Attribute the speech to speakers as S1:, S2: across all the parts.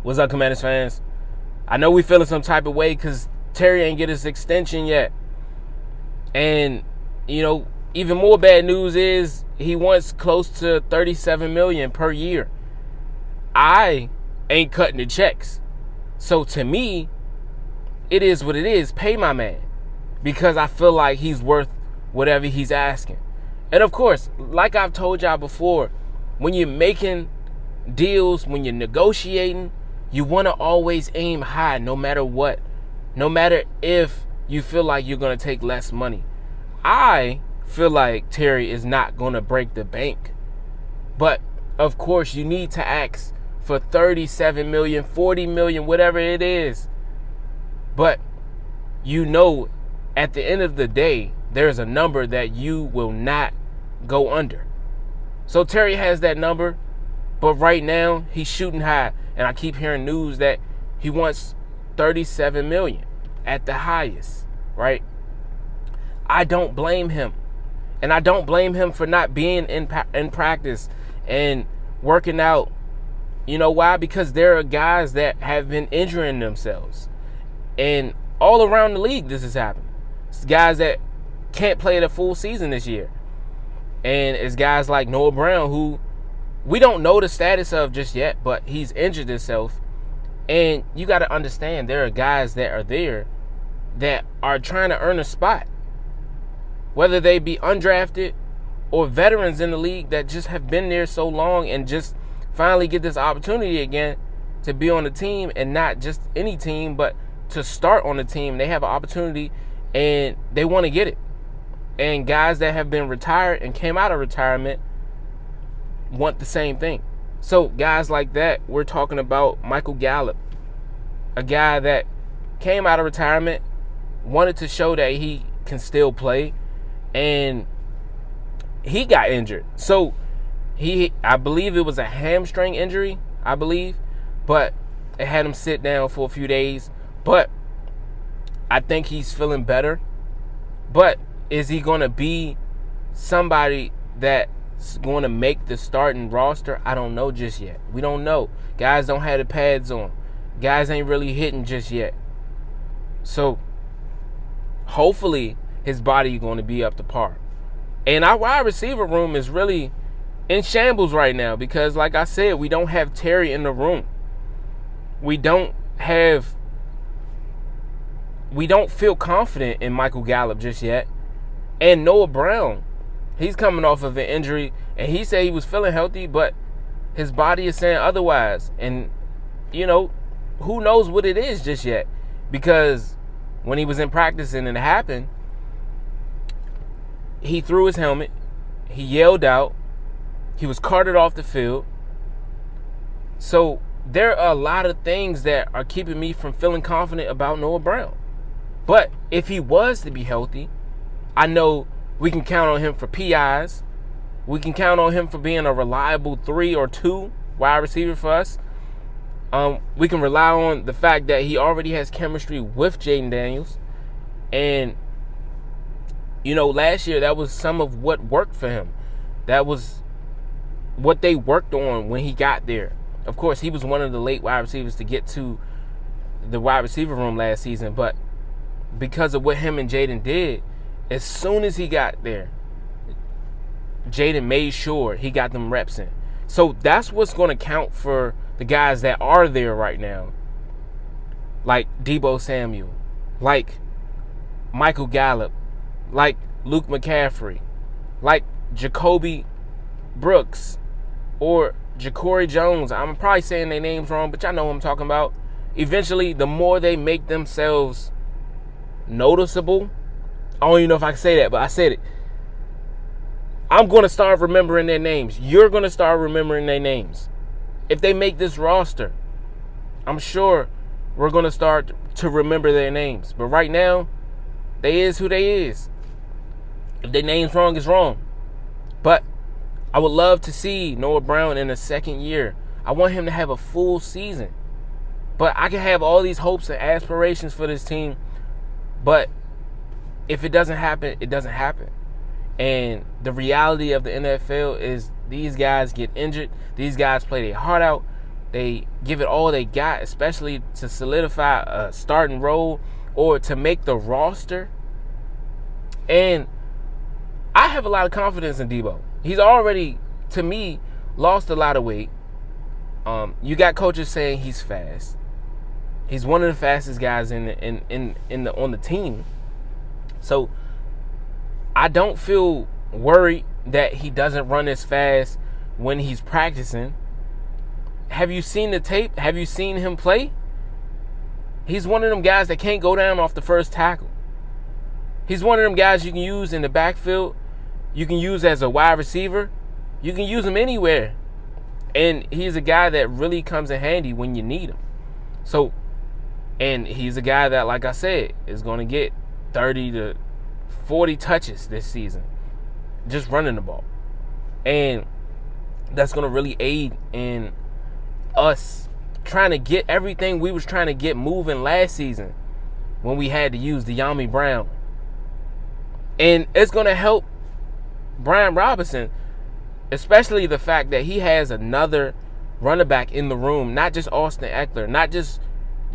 S1: What's up, Commanders fans? I know we feeling some type of way because Terry ain't get his extension yet. And, even more bad news is he wants close to $37 million per year. I ain't cutting the checks. So to me, it is what it is. Pay my man. Because I feel like he's worth whatever he's asking. And of course, like I've told y'all before, when you're making deals, when you're negotiating, you want to always aim high no matter what. No matter if you feel like you're going to take less money. I feel like Terry is not going to break the bank. But, of course, you need to ask for $37 million, $40 million, whatever it is. But, at the end of the day, there's a number that you will not go under. So Terry has that number. But right now, he's shooting high. And I keep hearing news that he wants $37 million at the highest, right? I don't blame him. And I don't blame him for not being in practice and working out. You know why? Because there are guys that have been injuring themselves. And all around the league, this has happened. It's guys that can't play the full season this year. And it's guys like Noah Brown, who we don't know the status of just yet, but he's injured himself. And you got to understand, there are guys that are there that are trying to earn a spot. Whether they be undrafted or veterans in the league that just have been there so long and just finally get this opportunity again to be on the team, and not just any team, but to start on the team. They have an opportunity and they want to get it. And guys that have been retired and came out of retirement want the same thing. So guys like that, we're talking about Michael Gallup, a guy that came out of retirement, wanted to show that he can still play, and he got injured. So I believe it was a hamstring injury, but it had him sit down for a few days. But I think he's feeling better. But is he going to be somebody that's going to make the starting roster? I don't know just yet. We don't know. Guys don't have the pads on. Guys ain't really hitting just yet. So hopefully his body is going to be up to par. And our wide receiver room is really in shambles right now because, like I said, we don't have Terry in the room. We don't feel confident in Michael Gallup just yet. And Noah Brown, he's coming off of an injury, and he said he was feeling healthy, but his body is saying otherwise. And, who knows what it is just yet? Because when he was in practice and it happened, he threw his helmet, he yelled out, he was carted off the field. So there are a lot of things that are keeping me from feeling confident about Noah Brown. But if he was to be healthy, I know we can count on him for PIs. We can count on him for being a reliable 3 or 2 wide receiver for us. We can rely on the fact that he already has chemistry with Jaden Daniels. And, last year that was some of what worked for him. That was what they worked on when he got there. Of course, he was one of the late wide receivers to get to the wide receiver room last season. But because of what him and Jaden did, as soon as he got there, Jaden made sure he got them reps in. So that's what's going to count for the guys that are there right now. Like Deebo Samuel, like Michael Gallup, like Luke McCaffrey, like Jacoby Brooks, or Ja'Cory Jones. I'm probably saying their names wrong, but y'all know what I'm talking about. Eventually, the more they make themselves noticeable, I don't even know if I can say that, but I said it. I'm going to start remembering their names. You're going to start remembering their names. If they make this roster, I'm sure we're going to start to remember their names. But right now, they is who they is. If their name's wrong, it's wrong. But I would love to see Noah Brown in the second year. I want him to have a full season. But I can have all these hopes and aspirations for this team. But if it doesn't happen, it doesn't happen. And the reality of the NFL is these guys get injured. These guys play their heart out. They give it all they got, especially to solidify a starting role or to make the roster. And I have a lot of confidence in Debo. He's already, to me, lost a lot of weight. You got coaches saying he's fast. He's one of the fastest guys on the team. So I don't feel worried that he doesn't run as fast when he's practicing. Have you seen the tape? Have you seen him play? He's one of them guys that can't go down off the first tackle. He's one of them guys you can use in the backfield. You can use as a wide receiver. You can use him anywhere. And he's a guy that really comes in handy when you need him. So, and he's a guy that, like I said, is going to get 30 to 40 touches this season, just running the ball. And that's going to really aid in us trying to get everything we was trying to get moving last season when we had to use De'Ami Brown. And it's going to help Brian Robinson, especially the fact that he has another running back in the room, not just Austin Eckler, not just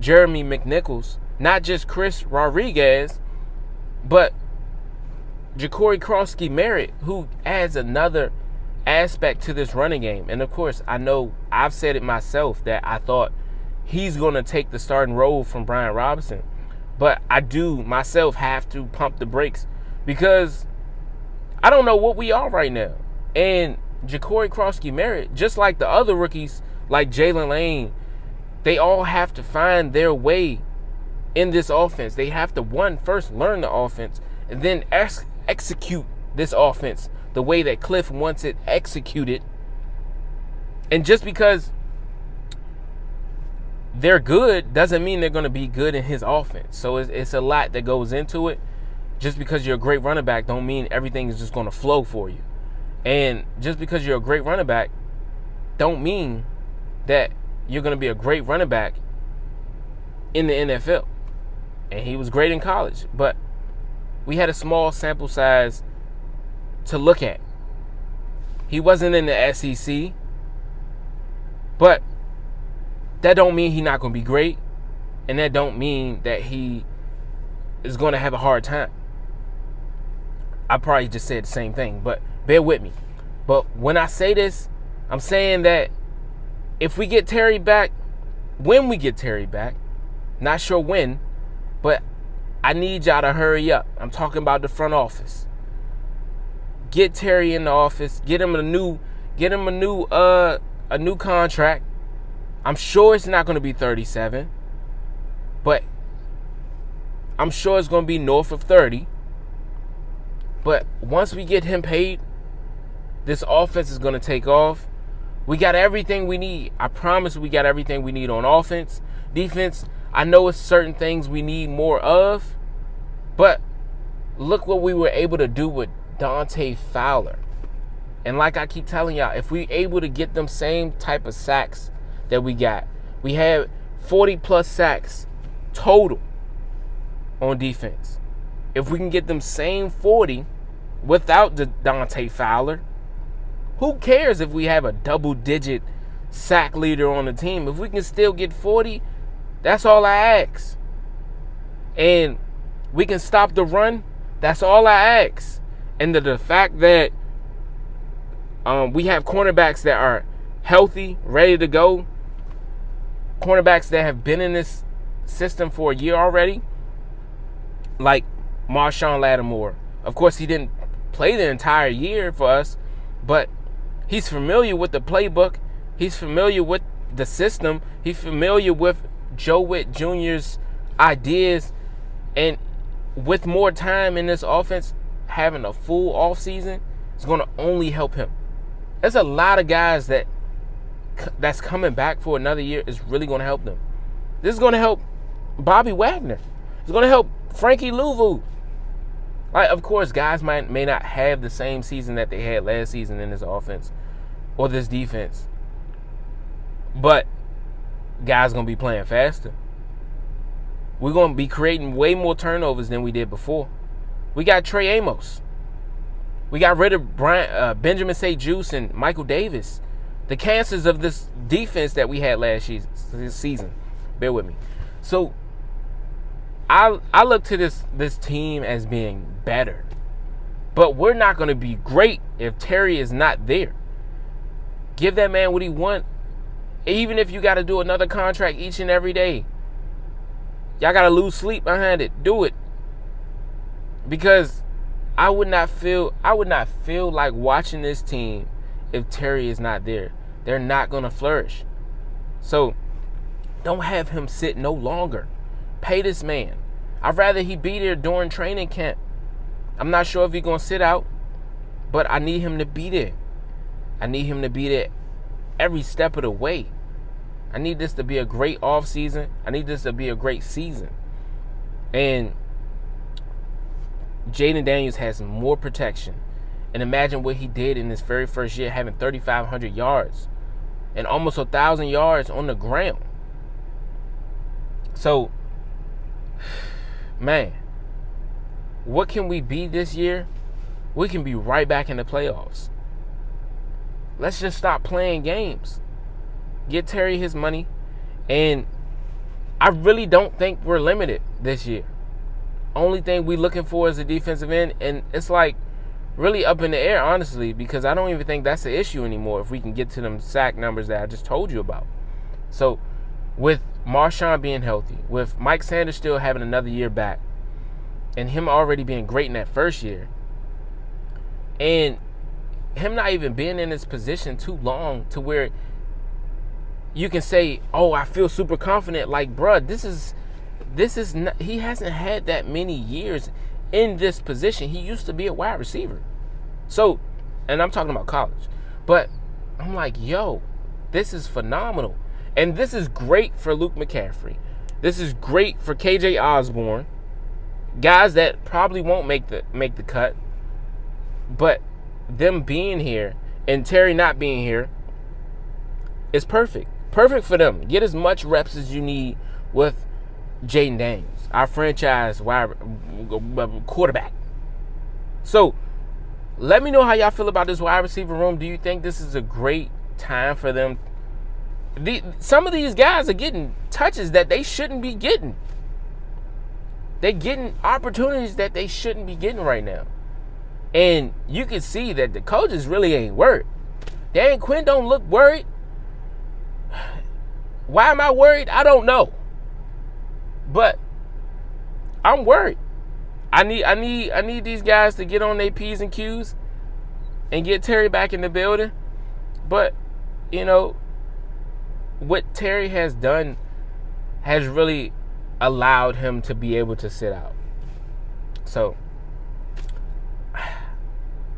S1: Jeremy McNichols, not just Chris Rodriguez, but Ja'Cory Krosky-Merritt, who adds another aspect to this running game. And of course, I know I've said it myself that I thought he's going to take the starting role from Brian Robinson. But I do myself have to pump the brakes because I don't know what we are right now. And Ja'Cory Krosky-Merritt, just like the other rookies like Jalen Lane, they all have to find their way in this offense. They have to, first learn the offense and then execute this offense the way that Cliff wants it executed. And just because they're good doesn't mean they're going to be good in his offense. So it's a lot that goes into it. Just because you're a great running back don't mean everything is just going to flow for you. And just because you're a great running back don't mean that you're going to be a great running back in the NFL. And he was great in college, but we had a small sample size to look at. He wasn't in the SEC, but that don't mean he's not going to be great, and that don't mean that he is going to have a hard time. I probably just said the same thing, but bear with me. But when I say this, I'm saying that if we get Terry back, when we get Terry back, not sure when, but I need y'all to hurry up. I'm talking about the front office. Get Terry in the office. Get him a new contract. I'm sure it's not going to be 37, but I'm sure it's going to be north of 30. But once we get him paid, this offense is going to take off. We got everything we need. I promise we got everything we need on offense. Defense, I know it's certain things we need more of, but look what we were able to do with Dante Fowler. And like I keep telling y'all, if we able to get them same type of sacks that we got, we have 40-plus sacks total on defense. If we can get them same 40 without the Dante Fowler, who cares if we have a double-digit sack leader on the team? If we can still get 40, that's all I ask. And we can stop the run, that's all I ask. And the fact that we have cornerbacks that are healthy, ready to go, cornerbacks that have been in this system for a year already, like Marshawn Lattimore. Of course, he didn't play the entire year for us, but he's familiar with the playbook. He's familiar with the system. He's familiar with Joe Witt Jr.'s ideas. And with more time in this offense, having a full offseason is going to only help him. There's a lot of guys that's coming back for another year is really going to help them. This is going to help Bobby Wagner. It's going to help Frankie Louvu. Like, of course, guys may not have the same season that they had last season in this offense or this defense. But guys going to be playing faster. We're going to be creating way more turnovers than we did before. We got Trey Amos. We got rid of Benjamin St. Juice and Michael Davis. the cancers of this defense that we had last season. Bear with me. So I look to this team as being better. But we're not going to be great if Terry is not there. Give that man what he wants. Even if you got to do another contract each and every day. Y'all got to lose sleep behind it. Do it. Because I would not feel like watching this team if Terry is not there. They're not going to flourish. So don't have him sit no longer. Pay this man. I'd rather he be there during training camp. I'm not sure if he's going to sit out, but I need him to be there. I need him to be there every step of the way. I need this to be a great offseason. I need this to be a great season. And Jaden Daniels has more protection. And imagine what he did in his very first year, having 3,500 yards and almost 1,000 yards on the ground. So, man, what can we be this year? We can be right back in the playoffs. Let's just stop playing games. Get Terry his money. And I really don't think we're limited this year. Only thing we're looking for is a defensive end. And it's like really up in the air, honestly, because I don't even think that's the issue anymore if we can get to them sack numbers that I just told you about. So with Marshawn being healthy, with Mike Sanders still having another year back, and him already being great in that first year, and him not even being in this position too long to where you can say, oh, I feel super confident. Like, bruh, this is not, he hasn't had that many years in this position. He used to be a wide receiver. So, and I'm talking about college. But I'm like, yo, this is phenomenal. And this is great for Luke McCaffrey. This is great for KJ Osborne. Guys that probably won't make the cut. But them being here and Terry not being here is perfect. Perfect for them. Get as much reps as you need with Jaden Daniels, our franchise quarterback. So, let me know how y'all feel about this wide receiver room. Do you think this is a great time for them? Some of these guys are getting touches that they shouldn't be getting. They're getting opportunities that they shouldn't be getting right now. And you can see that the coaches really ain't worried. Dan Quinn don't look worried. Why am I worried? I don't know. But I'm worried. I need these guys to get on their P's and Q's and get Terry back in the building. But, you know, what Terry has done has really allowed him to be able to sit out. So,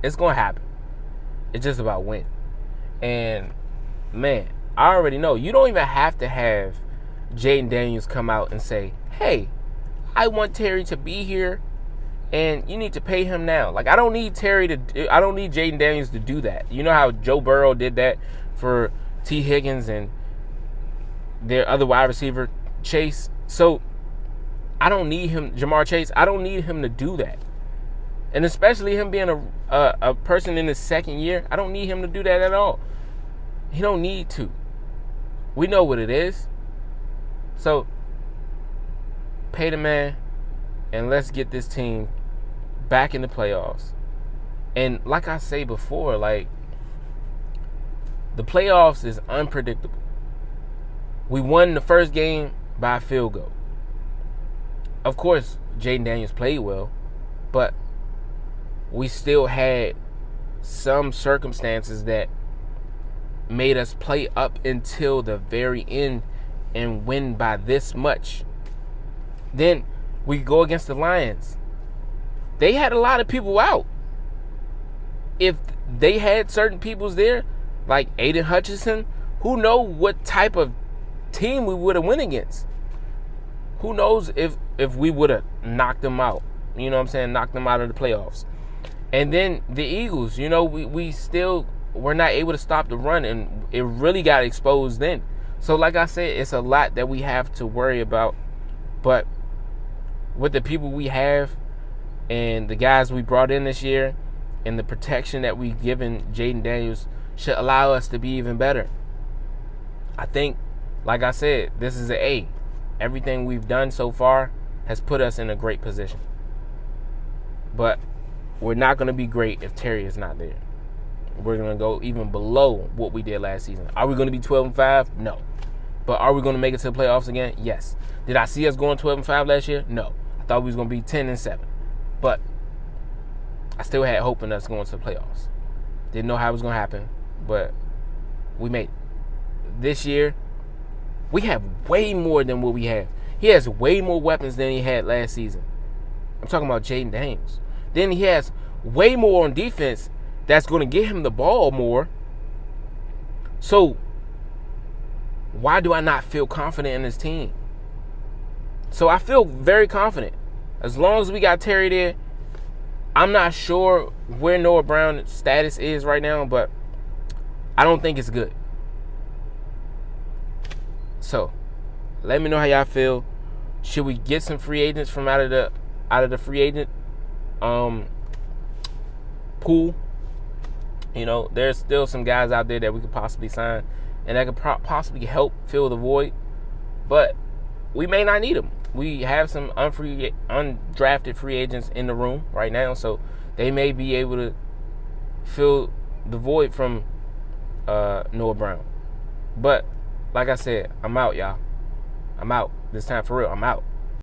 S1: it's going to happen. It's just about when. And, man, I already know. You don't even have to have Jaden Daniels come out and say, hey, I want Terry to be here, and you need to pay him now. Like, I don't need Jaden Daniels to do that. You know how Joe Burrow did that for T. Higgins and their other wide receiver, Chase. So, I don't need him, Jamar Chase. I don't need him to do that. And especially him being a person in his second year, I don't need him to do that at all. He don't need to. We know what it is. So, pay the man, and let's get this team back in the playoffs. And like I say before, like, the playoffs is unpredictable. We won the first game by a field goal. Of course, Jaden Daniels played well, but we still had some circumstances that made us play up until the very end and win by this much. Then we go against the Lions. They had a lot of people out. If they had certain peoples there, like Aiden Hutchinson, who knows what type of team we would have went against? Who knows if we would have knocked them out? You know what I'm saying? Knocked them out of the playoffs. And then the Eagles, you know, we still were not able to stop the run, and it really got exposed then. So like I said, it's a lot that we have to worry about. But with the people we have and the guys we brought in this year and the protection that we've given Jaden Daniels should allow us to be even better. I think, like I said, this is an A. Everything we've done so far has put us in a great position. But we're not going to be great if Terry is not there. We're going to go even below what we did last season. Are we going to be 12-5? No. But are we going to make it to the playoffs again? Yes. Did I see us going 12-5 last year? No. I thought we was going to be 10-7. But I still had hope in us going to the playoffs. Didn't know how it was going to happen, but we made it. This year, we have way more than what we have. He has way more weapons than he had last season. I'm talking about Jaden Daniels. Then he has way more on defense that's going to get him the ball more. So why do I not feel confident in this team? So I feel very confident. As long as we got Terry there, I'm not sure where Noah Brown's status is right now, but I don't think it's good. So let me know how y'all feel. Should we get some free agents from out of the free agent pool? You know, there's still some guys out there that we could possibly sign and that could possibly help fill the void, but we may not need them. We have some undrafted free agents in the room right now, so they may be able to fill the void from Noah Brown. But like I said, I'm out, y'all. I'm out. This time for real, I'm out.